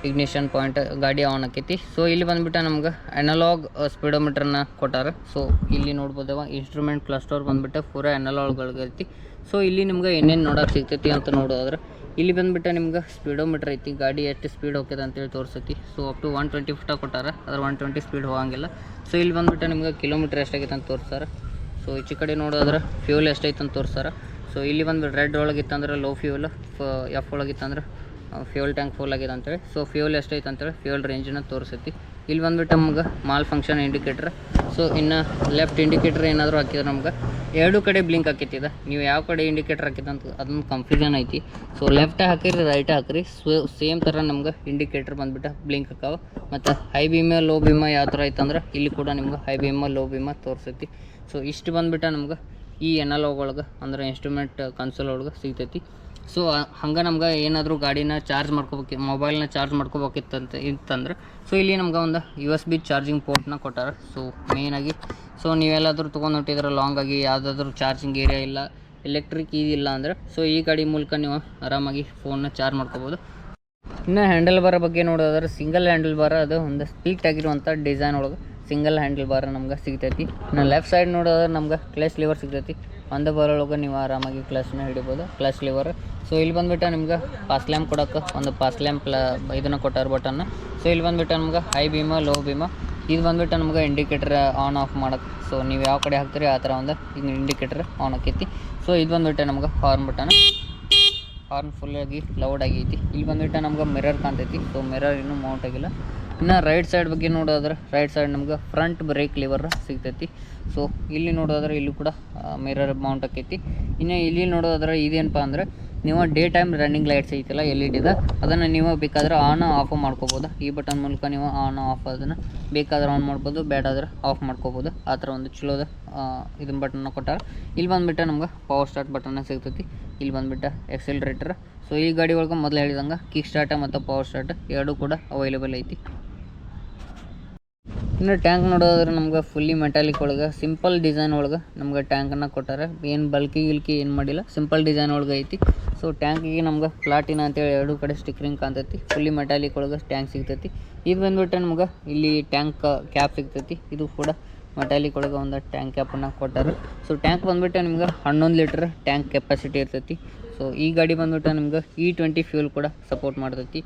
ಇಗ್ನಿಷನ್ ಪಾಯಿಂಟ್ ಗಾಡಿ ಆನ್ ಆಕೈತಿ. ಸೊ ಇಲ್ಲಿ ಬಂದುಬಿಟ್ಟು ನಮ್ಗೆ ಅನಲಾಗ್ ಸ್ಪೀಡೋಮೀಟ್ರನ್ನ ಕೊಟ್ಟಾರೆ. ಸೊ ಇಲ್ಲಿ ನೋಡ್ಬೋದವ ಇನ್ಸ್ಟ್ರೂಮೆಂಟ್ ಕ್ಲಸ್ಟರ್ ಬಂದುಬಿಟ್ಟು ಪೂರ ಅನಲಾಗ್ಗಳೈತಿ. ಸೊ ಇಲ್ಲಿ ನಿಮ್ಗೆ ಏನೇನು ನೋಡೋಕೆ ಸಿಗ್ತೈತಿ ಅಂತ ನೋಡೋದ್ರೆ ಇಲ್ಲಿ ಬಂದುಬಿಟ್ಟು ನಿಮ್ಗೆ ಸ್ಪೀಡೋಮೀಟ್ರ್ ಐತಿ. ಗಾಡಿ ಎಷ್ಟು ಸ್ಪೀಡ್ ಹೋಗ್ತದೆ ಅಂತೇಳಿ ತೋರಿಸೈತಿ. ಸೊ ಅಪ್ ಟು 120 ಫುಟ ಕೊಟ್ಟಾರೆ. ಅದ್ರ 120 ಸ್ಪೀಡ್ ಹೋಗಂಗಿಲ್ಲ. ಸೊ ಇಲ್ಲಿ ಬಂದುಬಿಟ್ಟು ನಿಮ್ಗೆ ಕಿಲೋಮೀಟ್ರ್ ಎಷ್ಟಾಗೈತೆ ಅಂತ ತೋರಿಸ್ತಾರೆ. ಸೊ ಈಚೆ ಕಡೆ ನೋಡೋದ್ರೆ ಫ್ಯೂಲ್ ಎಷ್ಟೈತೆ ಅಂತ ತೋರಿಸ್ತಾರೆ. ಸೊ ಇಲ್ಲಿ ಬಂದುಬಿಟ್ಟು ರೆಡ್ ಒಳಗಿತ್ತಂದ್ರೆ ಲೋ ಫ್ಯೂಲ್, ಎಫ್ ಒಳಗಿತ್ತಂದ್ರೆ ಫ್ಯೂಲ್ ಟ್ಯಾಂಕ್ ಫುಲ್ ಆಗಿದೆ ಅಂತೇಳಿ. ಸೊ ಫ್ಯೂಲ್ ಎಷ್ಟೈತೆ ಅಂತೇಳಿ ಫ್ಯೂಲ್ ರೇಂಜನ್ನ ತೋರಿಸೈತಿ. ಇಲ್ಲಿ ಬಂದುಬಿಟ್ಟು ನಮ್ಗೆ ಮಾಲ್ ಫಂಕ್ಷನ್ ಇಂಡಿಕೇಟ್ರ್. ಸೊ ಇನ್ನು ಲೆಫ್ಟ್ ಇಂಡಿಕೇಟ್ರ್ ಏನಾದರೂ ಹಾಕಿದ್ರೆ ನಮ್ಗೆ 2 ಕಡೆ ಬ್ಲಿಂಕ್ ಹಾಕೈತಿದೆ. ನೀವು ಯಾವ ಕಡೆ ಇಂಡಿಕೇಟ್ರ್ ಹಾಕಿದೆ ಅಂತ ಅದೊಂದು ಕನ್ಫ್ಯೂಷನ್ ಐತಿ. ಸೊ ಲೆಫ್ಟ್ ಹಾಕಿರಿ ರೈಟ್ ಹಾಕಿರಿ ಸೇಮ್ ಥರ ನಮ್ಗೆ ಇಂಡಿಕೇಟ್ರ್ ಬಂದುಬಿಟ್ಟು ಬ್ಲಿಂಕ್ ಹಾಕಾವ. ಮತ್ತು ಹೈ ಬೀಮ ಲೋ ಬೀಮ ಯಾವ ಥರ ಐತಂದ್ರೆ ಇಲ್ಲಿ ಕೂಡ ನಿಮ್ಗೆ ಹೈ ಬೀಮ ಲೋ ಬೀಮ ತೋರಿಸೈತಿ. ಸೊ ಇಷ್ಟು ಬಂದುಬಿಟ್ಟು ನಮ್ಗೆ ಈ ಎನಲಾಗ್ ಒಳಗೆ ಅಂದ್ರೆ ಇನ್ಸ್ಟ್ರೂಮೆಂಟ್ ಕನ್ಸೋಲ್ ಒಳಗೆ ಸಿಗ್ತೈತಿ. ಸೊ ಹಂಗೆ ನಮ್ಗೆ ಏನಾದರೂ ಗಾಡಿನ ಚಾರ್ಜ್ ಮೊಬೈಲ್ನ ಚಾರ್ಜ್ ಇತ್ತಂದ್ರೆ ಸೊ ಇಲ್ಲಿ ನಮ್ಗೆ ಒಂದು USB ಚಾರ್ಜಿಂಗ್ ಪೋರ್ಟ್ನ ಕೊಟ್ಟಾರ. ಸೊ ಮೇಯ್ನಾಗಿ ಸೊ ನೀವೆಲ್ಲಾದರೂ ತೊಗೊಂಡು ಹೊಂಟಿದ್ರೆ ಲಾಂಗ್ ಆಗಿ ಯಾವುದಾದ್ರೂ ಚಾರ್ಜಿಂಗ್ ಏರಿಯಾ ಇಲ್ಲ, ಎಲೆಕ್ಟ್ರಿಕ್ ಇಲ್ಲ ಅಂದ್ರೆ ಸೊ ಈ ಗಾಡಿ ಮೂಲಕ ನೀವು ಆರಾಮಾಗಿ ಫೋನ್ನ ಚಾರ್ಜ್ ಮಾಡ್ಕೋಬೋದು. ಇನ್ನು ಹ್ಯಾಂಡಲ್ ಬಾರ್ ಬಗ್ಗೆ ನೋಡೋದಾದ್ರೆ ಸಿಂಗಲ್ ಹ್ಯಾಂಡಲ್ ಬಾರ್, ಅದು ಒಂದು ಸ್ಪೀಟ್ ಆಗಿರುವಂಥ ಡಿಸೈನ್ ಒಳಗೆ ಸಿಂಗಲ್ ಹ್ಯಾಂಡಲ್ ಬಾರ್ ನಮ್ಗೆ ಸಿಗ್ತೈತಿ. ಇನ್ನು ಲೆಫ್ಟ್ ಸೈಡ್ ನೋಡೋದ್ರೆ ನಮ್ಗೆ ಕ್ಲಚ್ ಲಿವರ್ ಸಿಗ್ತೈತಿ. ಒಂದು ಬಾರೊಳಗೆ ನೀವು ಆರಾಮಾಗಿ ಕ್ಲಚ್ನ ಹಿಡಿಬೋದು, ಕ್ಲಚ್ ಲಿವರ್. ಸೊ ಇಲ್ಲಿ ಬಂದುಬಿಟ್ಟು ನಿಮ್ಗೆ ಪಾಸ್ ಲ್ಯಾಂಪ್ ಕೊಡೋಕೆ ಒಂದು ಪಾಸ್ ಲ್ಯಾಂಪ್ ಇದನ್ನು ಕೊಟ್ಟಾರ ಬಟನ್ನ. ಸೊ ಇಲ್ಲಿ ಬಂದುಬಿಟ್ಟು ನಮ್ಗೆ ಹೈ ಬೀಮ, ಲೋ ಬೀಮ. ಇದು ಬಂದುಬಿಟ್ಟು ನಮ್ಗೆ ಇಂಡಿಕೇಟರ್ ಆನ್ ಆಫ್ ಮಾಡೋಕ್ಕೆ. ಸೊ ನೀವು ಯಾವ ಕಡೆ ಹಾಕ್ತೀರಿ ಆ ಥರ ಒಂದು ಈಗ ಇಂಡಿಕೇಟರ್ ಆನ್ ಆಕೈತಿ. ಸೊ ಇದು ಬಂದುಬಿಟ್ಟು ನಮ್ಗೆ ಹಾರ್ನ್ ಬಟನ್, ಹಾರ್ನ್ ಫುಲ್ಲಾಗಿ ಲೌಡ್ ಆಗೈತಿ. ಇಲ್ಲಿ ಬಂದುಬಿಟ್ಟು ನಮ್ಗೆ ಮಿರರ್ ಕಾಣ್ತೈತಿ. ಸೊ ಮಿರರ್ ಇನ್ನೂ ಮೌಂಟ್ ಆಗಿಲ್ಲ. ಇನ್ನು ರೈಟ್ ಸೈಡ್ ಬಗ್ಗೆ ನೋಡೋದ್ರೆ ರೈಟ್ ಸೈಡ್ ನಮ್ಗೆ ಫ್ರಂಟ್ ಬ್ರೇಕ್ ಲಿವರ್ ಸಿಗ್ತೈತಿ. ಸೊ ಇಲ್ಲಿ ನೋಡೋದ್ರೆ ಇಲ್ಲೂ ಕೂಡ ಮಿರರ್ ಮೌಂಟ್ ಆಕೈತಿ. ಇನ್ನು ಇಲ್ಲಿ ನೋಡೋದ್ರೆ ಇದೇನಪ್ಪ ಅಂದ್ರೆ ನೀವು ಡೇ ಟೈಮ್ ರನ್ನಿಂಗ್ ಲೈಟ್ಸ್ ಐತಿಲ್ಲ LED ಅದನ್ನು ನೀವು ಬೇಕಾದ್ರೆ ಆನ್ ಆಫ್ ಮಾಡ್ಕೋಬೋದು. ಈ ಬಟನ್ ಮೂಲಕ ನೀವು ಆನ್ ಆಫ್ ಅದನ್ನು ಬೇಕಾದ್ರೆ ಆನ್ ಮಾಡ್ಬೋದು, ಬೇಡಾದ್ರೆ ಆಫ್ ಮಾಡ್ಕೋಬೋದು. ಆ ಥರ ಒಂದು ಚಲೋದ ಇದನ್ನ ಬಟನ್ನ ಕೊಟ್ಟಾರ. ಇಲ್ಲಿ ಬಂದುಬಿಟ್ಟು ನಮ್ಗೆ ಪವರ್ ಸ್ಟಾರ್ಟ್ ಬಟನ್ನ ಸಿಗ್ತೈತಿ. ಇಲ್ಲಿ ಬಂದುಬಿಟ್ಟು ಎಕ್ಸೆಲ್ರೇಟರ್. ಸೊ ಈ ಗಾಡಿ ಒಳಗೆ ಮೊದಲು ಹೇಳಿದಂಗೆ ಕಿಕ್ ಸ್ಟಾರ್ಟ್ ಮತ್ತು ಪವರ್ ಸ್ಟಾರ್ಟ್ ಎರಡೂ ಕೂಡ ಅವೈಲೇಬಲ್ ಐತಿ. ಇನ್ನು ಟ್ಯಾಂಕ್ ನೋಡೋದ್ರೆ ನಮ್ಗೆ ಫುಲ್ಲಿ ಮೆಟಾಲಿಕ್ ಒಳಗೆ ಸಿಂಪಲ್ ಡಿಸೈನ್ ಒಳಗೆ ನಮ್ಗೆ ಟ್ಯಾಂಕನ್ನು ಕೊಟ್ಟಾರೆ. ಏನು ಬಲ್ಕಿ ಏನು ಮಾಡಿಲ್ಲ, ಸಿಂಪಲ್ ಡಿಸೈನ್ ಒಳಗೆ ಐತಿ. ಸೊ ಟ್ಯಾಂಕಿಗೆ ನಮ್ಗೆ ಪ್ಲಾಟಿನ ಅಂತೇಳಿ ಎರಡೂ ಕಡೆ ಸ್ಟಿಕ್ಕರಿಂಗ್ ಕಾಣ್ತೈತಿ. ಫುಲ್ಲಿ ಮೆಟಾಲಿಕ್ ಒಳಗೆ ಟ್ಯಾಂಕ್ ಸಿಗ್ತೈತಿ. ಇದು ಬಂದುಬಿಟ್ಟು ನಮ್ಗೆ ಇಲ್ಲಿ ಟ್ಯಾಂಕ್ ಕ್ಯಾಪ್ ಸಿಗ್ತೈತಿ. ಇದು ಕೂಡ ಮೆಟಾಲಿಕ್ ಒಳಗೆ ಒಂದು ಟ್ಯಾಂಕ್ ಕ್ಯಾಪನ್ನು ಕೊಟ್ಟಾರೆ. ಸೊ ಟ್ಯಾಂಕ್ ಬಂದುಬಿಟ್ಟು ನಿಮ್ಗೆ 11 ಲೀಟ್ರ್ ಟ್ಯಾಂಕ್ ಕೆಪಾಸಿಟಿ ಇರ್ತೈತಿ. ಸೊ ಈ ಗಾಡಿ ಬಂದುಬಿಟ್ಟು ನಿಮ್ಗೆ E20 ಫ್ಯೂಲ್ ಕೂಡ ಸಪೋರ್ಟ್ ಮಾಡ್ತೈತಿ.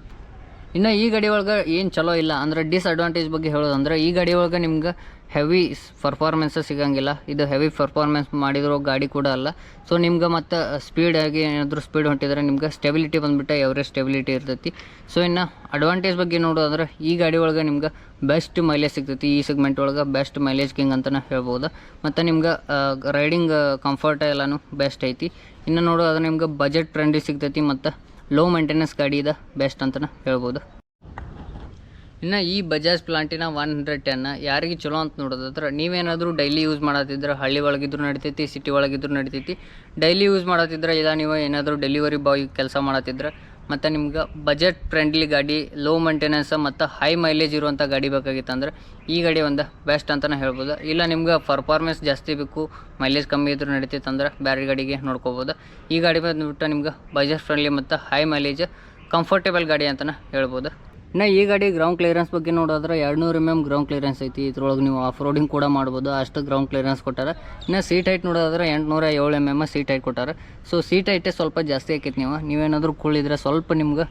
ಇನ್ನು ಈ ಗಾಡಿ ಒಳಗೆ ಏನು ಚಲೋ ಇಲ್ಲ ಅಂದ್ರೆ ಡಿಸ್ಅಡ್ವಾಂಟೇಜ್ ಬಗ್ಗೆ ಹೇಳೋದಂದ್ರೆ ಈ ಗಾಡಿ ಒಳಗೆ ನಿಮ್ಗೆ ಹೆವಿ ಪರ್ಫಾರ್ಮೆನ್ಸ್ ಸಿಗೋಂಗಿಲ್ಲ. ಇದು ಹೆವಿ ಪರ್ಫಾರ್ಮೆನ್ಸ್ ಮಾಡಿರೋ ಗಾಡಿ ಕೂಡ ಅಲ್ಲ. ಸೊ ನಿಮ್ಗೆ ಮತ್ತು ಸ್ಪೀಡಾಗಿ ಏನಾದರೂ ಸ್ಪೀಡ್ ಹೊಂಟಿದ್ರೆ ನಿಮ್ಗೆ ಸ್ಟೆಬಿಲಿಟಿ ಬಂದುಬಿಟ್ಟು ಎವರೇಜ್ ಸ್ಟೆಬಿಲಿಟಿ ಇರ್ತೈತಿ. ಸೊ ಇನ್ನು ಅಡ್ವಾಂಟೇಜ್ ಬಗ್ಗೆ ನೋಡೋದಂದ್ರೆ ಈ ಗಾಡಿ ಒಳಗೆ ನಿಮ್ಗೆ ಬೆಸ್ಟ್ ಮೈಲೇಜ್ ಸಿಗ್ತೈತಿ. ಈ ಸೆಗ್ಮೆಂಟ್ ಒಳಗೆ ಬೆಸ್ಟ್ ಮೈಲೇಜ್ ಕಿಂಗ್ ಅಂತಲೇ ಹೇಳ್ಬೋದು. ಮತ್ತು ನಿಮ್ಗೆ ರೈಡಿಂಗ್ ಕಂಫರ್ಟ್ ಎಲ್ಲನೂ ಬೆಸ್ಟ್ ಐತಿ. ಇನ್ನು ನೋಡೋದಾದ್ರೆ ನಿಮ್ಗೆ ಬಜೆಟ್ ಫ್ರೆಂಡ್ಲಿ ಸಿಗ್ತೈತಿ ಮತ್ತು ಲೋ ಮೇಂಟೆನೆನ್ಸ್ ಗಾಡಿ ಇದೆ ಬೆಸ್ಟ್ ಅಂತಲೇ ಹೇಳ್ಬೋದು. ಇನ್ನು ಈ ಬಜಾಜ್ ಪ್ಲಾಟಿನಾ 110 ಯಾರಿಗೆ ಚಲೋ ಅಂತ ನೋಡೋದಾದ್ರೆ ನೀವೇನಾದರೂ ಡೈಲಿ ಯೂಸ್ ಮಾಡತ್ತಿದ್ರೆ ಹಳ್ಳಿ ಒಳಗಿದ್ರು ನಡಿತೈತಿ, ಸಿಟಿ ಒಳಗಿದ್ರು ನಡಿತೈತಿ. ಡೈಲಿ ಯೂಸ್ ಮಾಡತ್ತಿದ್ರೆ ಇಲ್ಲ ನೀವು ಏನಾದರೂ ಡೆಲಿವರಿ ಬಾಯ್ ಕೆಲಸ ಮಾಡತ್ತಿದ್ರೆ ಮತ್ತು ನಿಮ್ಗೆ ಬಜೆಟ್ ಫ್ರೆಂಡ್ಲಿ ಗಾಡಿ, ಲೋ ಮೇಂಟೆನೆನ್ಸ್ ಮತ್ತು ಹೈ ಮೈಲೇಜ್ ಇರುವಂಥ ಗಾಡಿ ಬೇಕಾಗಿತ್ತು ಅಂದ್ರೆ ಈ ಗಾಡಿ ಒಂದು ಬೆಸ್ಟ್ ಅಂತಲೇ ಹೇಳ್ಬೋದು. ಇಲ್ಲ ನಿಮ್ಗೆ ಪರ್ಫಾರ್ಮೆನ್ಸ್ ಜಾಸ್ತಿ ಬೇಕು, ಮೈಲೇಜ್ ಕಮ್ಮಿ ಇದ್ರೂ ನಡಿತೈತೆ ಅಂದ್ರೆ ಬೇರೆ ಗಾಡಿಗೆ ನೋಡ್ಕೋಬೋದು. ಈ ಗಾಡಿ ಬಂದುಬಿಟ್ಟು ನಿಮ್ಗೆ ಬಜೆಟ್ ಫ್ರೆಂಡ್ಲಿ ಮತ್ತು ಹೈ ಮೈಲೇಜ್ ಕಂಫರ್ಟೇಬಲ್ ಗಾಡಿ ಅಂತಲೇ ಹೇಳ್ಬೋದು. ಇನ್ನು ಈ ಗಾಡಿ ಗ್ರೌಂಡ್ ಕ್ಲಿಯರೆನ್ಸ್ ಬಗ್ಗೆ ನೋಡೋದ್ರೆ 200 mm ಗ್ರೌಂಡ್ ಕ್ಲಿಯರೆನ್ಸ್ ಐತಿ. ಇದ್ರೊಳಗೆ ನೀವು ಆಫ್ ರೋಡಿಂಗ್ ಕೂಡ ಮಾಡ್ಬೋದು, ಅಷ್ಟು ಗ್ರೌಂಡ್ ಕ್ಲಿಯರೆನ್ಸ್ ಕೊಟ್ಟಾರೆ. ಇನ್ನು ಸೀಟ್ ಹೈಟ್ ನೋಡೋದ್ರೆ 807 mm ಸೀಟ್ ಹೈಟ್ ಕೊಟ್ಟಾರೆ. ಸೊ ಸೀಟ್ ಹೈಟೇ ಸ್ವಲ್ಪ ಜಾಸ್ತಿ ಆಕೈತಿ. ನೀವೇನಾದರೂ ಕುಳಿದ್ರೆ ಸ್ವಲ್ಪ ನಿಮ್ಗೆ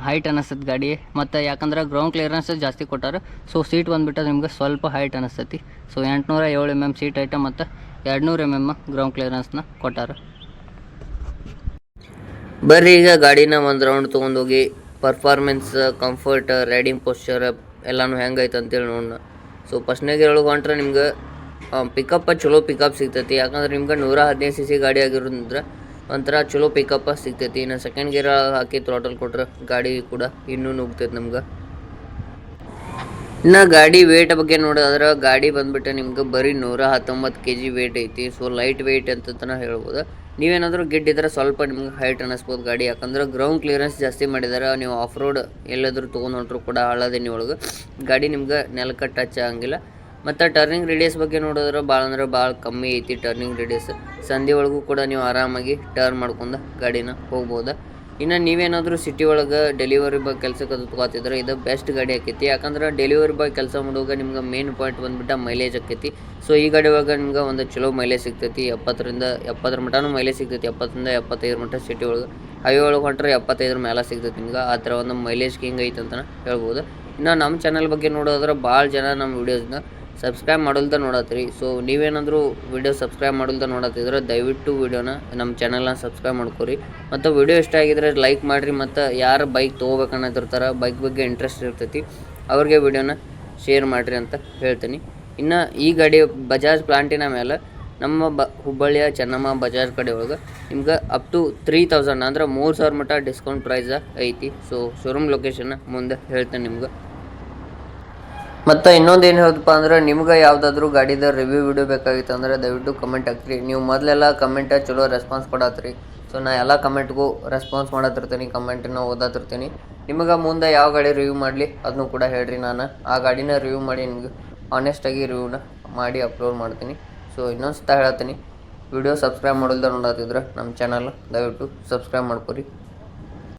ಹೈಟ್ ಅನ್ನಿಸ್ತೈತಿ ಗಾಡಿ. ಮತ್ತು ಯಾಕಂದ್ರೆ ಗ್ರೌಂಡ್ ಕ್ಲಿಯರೆನ್ಸ್ ಜಾಸ್ತಿ ಕೊಟ್ಟಾರೆ. ಸೊ ಸೀಟ್ ಬಂದುಬಿಟ್ಟು ನಿಮ್ಗೆ ಸ್ವಲ್ಪ ಹೈಟ್ ಅನ್ನಿಸ್ತೈತಿ. ಸೊ 807 mm ಸೀಟ್ ಹೈಟ ಮತ್ತು 200 mm ಗ್ರೌಂಡ್ ಕ್ಲಿಯರೆನ್ಸ್ನ ಕೊಟ್ಟಾರೆ. ಬರ್ರಿ ಈಗ ಗಾಡಿನ ಒಂದು ರೌಂಡ್ ತೊಗೊಂಡೋಗಿ ಪರ್ಫಾರ್ಮೆನ್ಸ್, ಕಂಫರ್ಟ್, ರೈಡಿಂಗ್ ಪೋಸ್ಚರ್ ಎಲ್ಲನೂ ಹೆಂಗೈತೆ ಅಂತೇಳಿ ನೋಡೋಣ. ಸೊ ಫಸ್ಟ್ನಾಗ ಹೇಳೋಕೆ ಹೊಂಟ್ರೆ ನಿಮ್ಗೆ ಪಿಕಪ್ ಚಲೋ ಪಿಕಪ್ ಸಿಗ್ತೈತಿ. ಯಾಕಂದ್ರೆ ನಿಮ್ಗೆ 115 cc ಗಾಡಿ ಆಗಿರೋದ್ರಿಂದ ಒಂಥರ ಚಲೋ ಪಿಕಪ್ ಸಿಗ್ತೈತಿ. ಇನ್ನು ಸೆಕೆಂಡ್ ಗೇರ್ ಹಾಕಿ ಥ್ರಾಟಲ್ ಕೊಟ್ರೆ ಗಾಡಿ ಕೂಡ ಇನ್ನೂ ನುಗ್ತೈತಿ ನಮ್ಗೆ. ಇನ್ನು ಗಾಡಿ ವೇಟ್ ಬಗ್ಗೆ ನೋಡೋದ್ರೆ ಗಾಡಿ ಬಂದುಬಿಟ್ಟು ನಿಮ್ಗೆ ಬರೀ 119 kg ವೇಟ್ ಐತಿ. ಸೊ ಲೈಟ್ ವೆಯ್ಟ್ ಅಂತಲೇ ಹೇಳ್ಬೋದು. ನೀವೇನಾದರೂ ಗಿಡ್ಡಿದ್ರೆ ಸ್ವಲ್ಪ ನಿಮ್ಗೆ ಹೈಟ್ ಅನ್ನಿಸ್ಬೋದು ಗಾಡಿ. ಯಾಕಂದ್ರೆ ಗ್ರೌಂಡ್ ಕ್ಲಿಯರೆನ್ಸ್ ಜಾಸ್ತಿ ಮಾಡಿದ್ದಾರೆ. ನೀವು ಆಫ್ ರೋಡ್ ಎಲ್ಲಾದರೂ ತೊಗೊಂಡು ಹೊಂಟ್ರು ಕೂಡ ಹಳ್ಳದಿನಿ ಒಳಗೆ ಗಾಡಿ ನಿಮ್ಗೆ ನೆಲಕ್ಕೆ ಟಚ್ ಆಗಂಗಿಲ್ಲ. ಮತ್ತು ಟರ್ನಿಂಗ್ ರೇಡಿಯಸ್ ಬಗ್ಗೆ ನೋಡಿದ್ರೆ ಭಾಳ ಅಂದ್ರೆ ಭಾಳ ಕಮ್ಮಿ ಐತಿ ಟರ್ನಿಂಗ್ ರೇಡಿಯಸ್. ಸಂಧಿ ಒಳಗೂ ಕೂಡ ನೀವು ಆರಾಮಾಗಿ ಟರ್ನ್ ಮಾಡ್ಕೊಂಡು ಗಾಡಿನ ಹೋಗ್ಬೋದು. ಇನ್ನು ನೀವೇನಾದರೂ ಸಿಟಿ ಒಳಗೆ ಡೆಲಿವರಿ ಬಾಯ್ ಕೆಲಸಕ್ಕೆ ಅದು ತೊಗೊತಿದ್ರೆ ಇದು ಬೆಸ್ಟ್ ಗಾಡಿ ಆಕೈತಿ. ಯಾಕಂದ್ರೆ ಡೆಲಿವರಿ ಬಾಯ್ ಕೆಲಸ ಮಾಡುವಾಗ ನಿಮ್ಗೆ ಮೇನ್ ಪಾಯಿಂಟ್ ಬಂದುಬಿಟ್ಟು ಮೈಲೇಜ್ ಆಕೈತಿ. ಸೊ ಈ ಗಾಡಿ ಒಳಗೆ ನಿಮ್ಗೆ ಒಂದು ಚಲೋ ಮೈಲೇಜ್ ಸಿಗ್ತೈತಿ. 70 ಮಟನೂ ಮೈಲೇಜ್ ಸಿಗ್ತೈತಿ. 70 75 ಮಟ ಸಿಟಿ ಒಳಗೆ. ಹೈವೇ ಒಳಗೆ ಹೊಂಟ್ರೆ 75 ಮೇಲೆ ಸಿಗ್ತೈತಿ ನಿಮ್ಗೆ. ಆ ಥರ ಒಂದು ಮೈಲೇಜ್ ಕಿಂಗ್ ಐತೆ ಅಂತಲೇ ಹೇಳ್ಬೋದು. ಇನ್ನು ನಮ್ಮ ಚಾನಲ್ ಬಗ್ಗೆ ನೋಡೋದ್ರೆ ಭಾಳ ಜನ ನಮ್ಮ ವೀಡಿಯೋಸ್ನ ಸಬ್ಸ್ಕ್ರೈಬ್ ಮಾಡಲ್ದ ನೋಡತ್ತೀರಿ. ಸೊ ನೀವೇನಾದರೂ ವಿಡಿಯೋ ಸಬ್ಸ್ಕ್ರೈಬ್ ಮಾಡಲ್ದ ನೋಡತ್ತಿದ್ರೆ ದಯವಿಟ್ಟು ವಿಡಿಯೋನ ನಮ್ಮ ಚಾನಲ್ನ ಸಬ್ಸ್ಕ್ರೈಬ್ ಮಾಡ್ಕೊರಿ. ಮತ್ತು ವಿಡಿಯೋ ಇಷ್ಟ ಆಗಿದ್ರೆ ಲೈಕ್ ಮಾಡಿರಿ. ಮತ್ತು ಯಾರು ಬೈಕ್ ತೊಗೋಬೇಕನ್ನೋದಿರ್ತಾರೆ, ಬೈಕ್ ಬಗ್ಗೆ ಇಂಟ್ರೆಸ್ಟ್ ಇರ್ತೈತಿ, ಅವ್ರಿಗೆ ವಿಡಿಯೋನ ಶೇರ್ ಮಾಡಿರಿ ಅಂತ ಹೇಳ್ತೀನಿ. ಇನ್ನು ಈ ಗಾಡಿ ಬಜಾಜ್ ಪ್ಲಾಟಿನಾ ಮೇಲೆ ನಮ್ಮ ಹುಬ್ಬಳ್ಳಿಯ ಚೆನ್ನಮ್ಮ ಬಜಾಜ್ ಕಡೆ ಒಳಗೆ ನಿಮ್ಗೆ ಅಪ್ ಟು 3000 ಅಂದ್ರೆ 3000 ಮಟ ಡಿಸ್ಕೌಂಟ್ ಪ್ರೈಸ್ ಐತಿ. ಸೊ ಶೋರೂಮ್ ಲೊಕೇಶನ್ ಮುಂದೆ ಹೇಳ್ತೇನೆ ನಿಮ್ಗೆ. ಮತ್ತು ಇನ್ನೊಂದು ಏನು ಹೇಳಪ್ಪ ಅಂದ್ರೆ ನಿಮ್ಗೆ ಯಾವುದಾದ್ರೂ ಗಾಡಿದ ರಿವ್ಯೂ ವಿಡಿಯೋ ಬೇಕಾಗಿತ್ತು ಅಂದ್ರೆ ದಯವಿಟ್ಟು ಕಮೆಂಟ್ ಹಾಕ್ರಿ. ನೀವು ಮೊದಲೆಲ್ಲ ಕಮೆಂಟ ಚಲೋ ರೆಸ್ಪಾನ್ಸ್ ಕೊಡತ್ರಿ. ಸೊ ನಾ ಎಲ್ಲ ಕಮೆಂಟ್ಗೂ ರೆಸ್ಪಾನ್ಸ್ ಮಾಡತ್ತಿರ್ತೀನಿ, ಕಮೆಂಟನ್ನು ಓದತ್ತಿರ್ತೀನಿ. ನಿಮಗೆ ಮುಂದೆ ಯಾವ ಗಾಡಿ ರಿವ್ಯೂ ಮಾಡಲಿ ಅದನ್ನು ಕೂಡ ಹೇಳ್ರಿ. ನಾನು ಆ ಗಾಡಿನ ರಿವ್ಯೂ ಮಾಡಿ ನಿಮಗೆ ಆನೆಸ್ಟಾಗಿ ರಿವ್ಯೂನ ಮಾಡಿ ಅಪ್ಲೋಡ್ ಮಾಡ್ತೀನಿ. ಸೊ ಇನ್ನೊಂದು ಸತ ಹೇಳ್ತೀನಿ, ವಿಡಿಯೋ ಸಬ್ಸ್ಕ್ರೈಬ್ ಮಾಡೋಲ್ದ ನೋಡತ್ತಿದ್ರೆ ನಮ್ಮ ಚಾನಲ್ ದಯವಿಟ್ಟು ಸಬ್ಸ್ಕ್ರೈಬ್ ಮಾಡ್ಕೊರಿ.